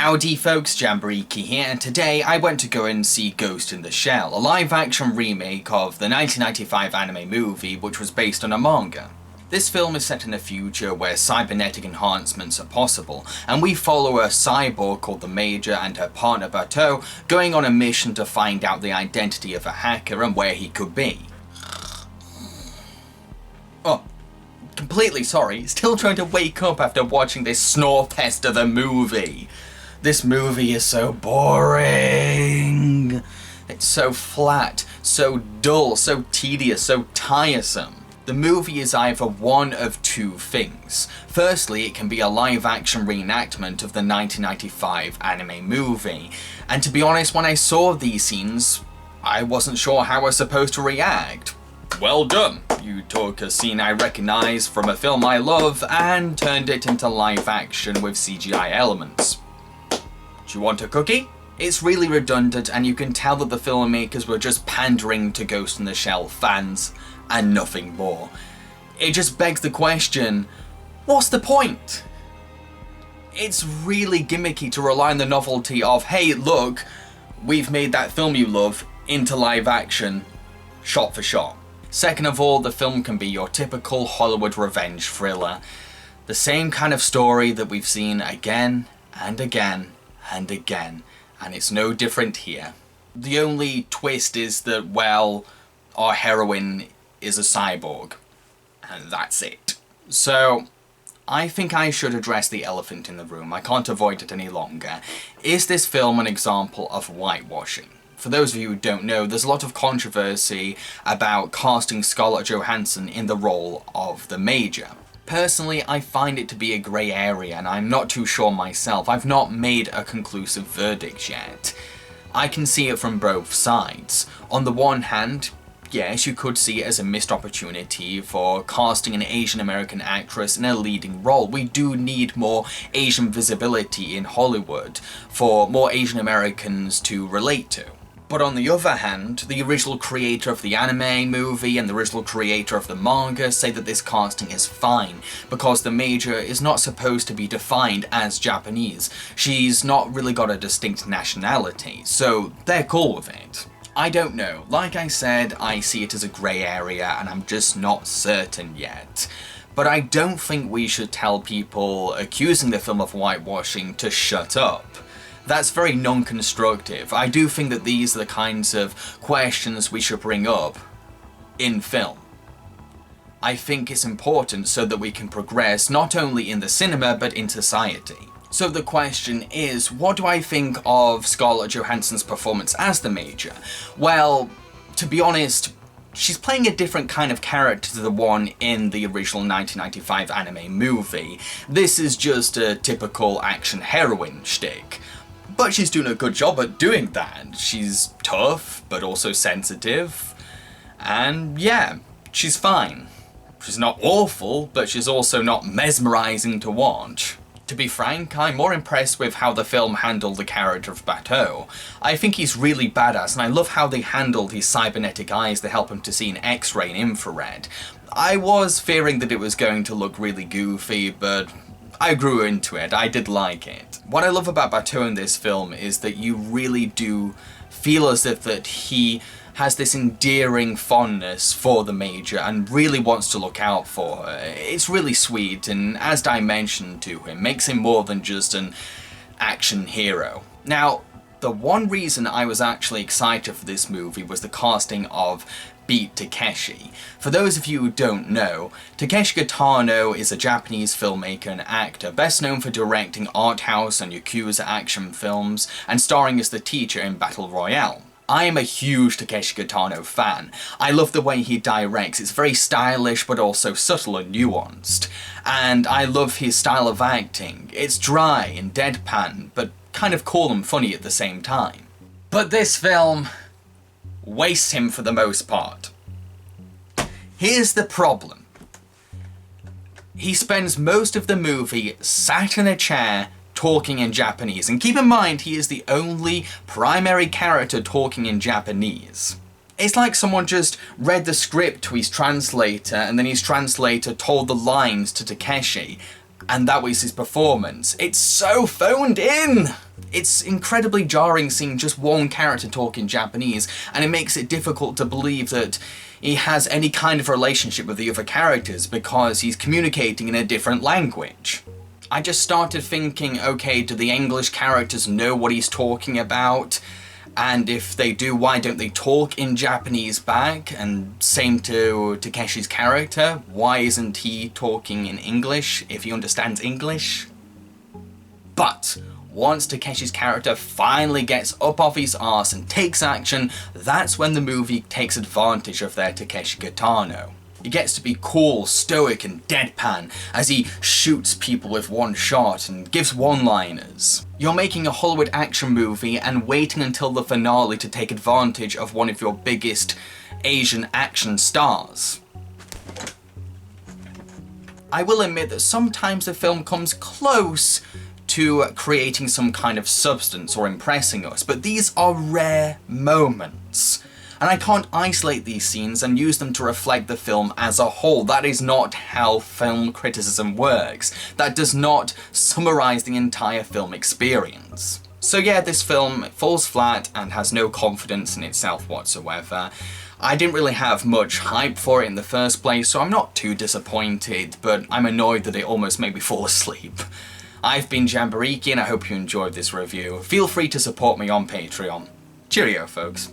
Howdy folks, Jambareeqi here, and today I went to go and see Ghost in the Shell, a live-action remake of the 1995 anime movie which was based on a manga. This film is set in a future where cybernetic enhancements are possible, and we follow a cyborg called the Major and her partner Bateau going on a mission to find out the identity of a hacker and where he could be. Oh, completely sorry, still trying to wake up after watching this snore fest of a movie. This movie is so boring. It's so flat, so dull, so tedious, so tiresome. The movie is either one of two things. Firstly, it can be a live-action reenactment of the 1995 anime movie. And to be honest, when I saw these scenes, I wasn't sure how I was supposed to react. Well done. You took a scene I recognise from a film I love and turned it into live action with CGI elements. Do you want a cookie? It's really redundant, and you can tell that the filmmakers were just pandering to Ghost in the Shell fans and nothing more. It just begs the question, what's the point? It's really gimmicky to rely on the novelty of, hey look, we've made that film you love into live action, shot for shot. Second of all, the film can be your typical Hollywood revenge thriller. The same kind of story that we've seen again and again and again, and it's no different here. The only twist is that, well, our heroine is a cyborg, and that's it. So, I think I should address the elephant in the room. I can't avoid it any longer. Is this film an example of whitewashing? For those of you who don't know, there's a lot of controversy about casting Scarlett Johansson in the role of the Major. Personally, I find it to be a grey area, and I'm not too sure myself. I've not made a conclusive verdict yet. I can see it from both sides. On the one hand, yes, you could see it as a missed opportunity for casting an Asian American actress in a leading role. We do need more Asian visibility in Hollywood for more Asian Americans to relate to. But on the other hand, the original creator of the anime movie and the original creator of the manga say that this casting is fine, because the Major is not supposed to be defined as Japanese. She's not really got a distinct nationality, so they're cool with it. I don't know. Like I said, I see it as a grey area and I'm just not certain yet. But I don't think we should tell people accusing the film of whitewashing to shut up. That's very non-constructive. I do think that these are the kinds of questions we should bring up in film. I think it's important so that we can progress not only in the cinema but in society. So the question is, what do I think of Scarlett Johansson's performance as the Major? Well, to be honest, she's playing a different kind of character to the one in the original 1995 anime movie. This is just a typical action heroine shtick. But she's doing a good job at doing that. She's tough, but also sensitive. And yeah, she's fine. She's not awful, but she's also not mesmerising to watch. To be frank, I'm more impressed with how the film handled the character of Bateau. I think he's really badass, and I love how they handled his cybernetic eyes to help him to see in X-ray and infrared. I was fearing that it was going to look really goofy, but I grew into it. I did like it. What I love about Bateau in this film is that you really do feel as if that he has this endearing fondness for the Major and really wants to look out for her. It's really sweet, and as I mentioned to him, makes him more than just an action hero. Now, the one reason I was actually excited for this movie was the casting of Beat Takeshi. For those of you who don't know, Takeshi Kitano is a Japanese filmmaker and actor, best known for directing art house and Yakuza action films, and starring as the teacher in Battle Royale. I am a huge Takeshi Kitano fan. I love the way he directs. It's very stylish but also subtle and nuanced. And I love his style of acting. It's dry and deadpan, but kind of cool and funny at the same time. But this film wastes him for the most part. Here's the problem. He spends most of the movie sat in a chair talking in Japanese, and keep in mind he is the only primary character talking in Japanese. It's like someone just read the script to his translator and then his translator told the lines to Takeshi, And that was his performance. It's so phoned in! It's incredibly jarring seeing just one character talk in Japanese, and it makes it difficult to believe that he has any kind of relationship with the other characters because he's communicating in a different language. I just started thinking, okay, do the English characters know what he's talking about? And if they do, why don't they talk in Japanese back? And same to Takeshi's character, why isn't he talking in English if he understands English? But once Takeshi's character finally gets up off his arse and takes action, that's when the movie takes advantage of their Takeshi Kitano. He gets to be cool, stoic and deadpan as he shoots people with one shot and gives one-liners. You're making a Hollywood action movie and waiting until the finale to take advantage of one of your biggest Asian action stars. I will admit that sometimes the film comes close to creating some kind of substance or impressing us, but these are rare moments. And I can't isolate these scenes and use them to reflect the film as a whole. That is not how film criticism works. That does not summarize the entire film experience. So yeah, this film falls flat and has no confidence in itself whatsoever. I didn't really have much hype for it in the first place, so I'm not too disappointed, but I'm annoyed that it almost made me fall asleep. I've been Jambareeqi and I hope you enjoyed this review. Feel free to support me on Patreon. Cheerio, folks.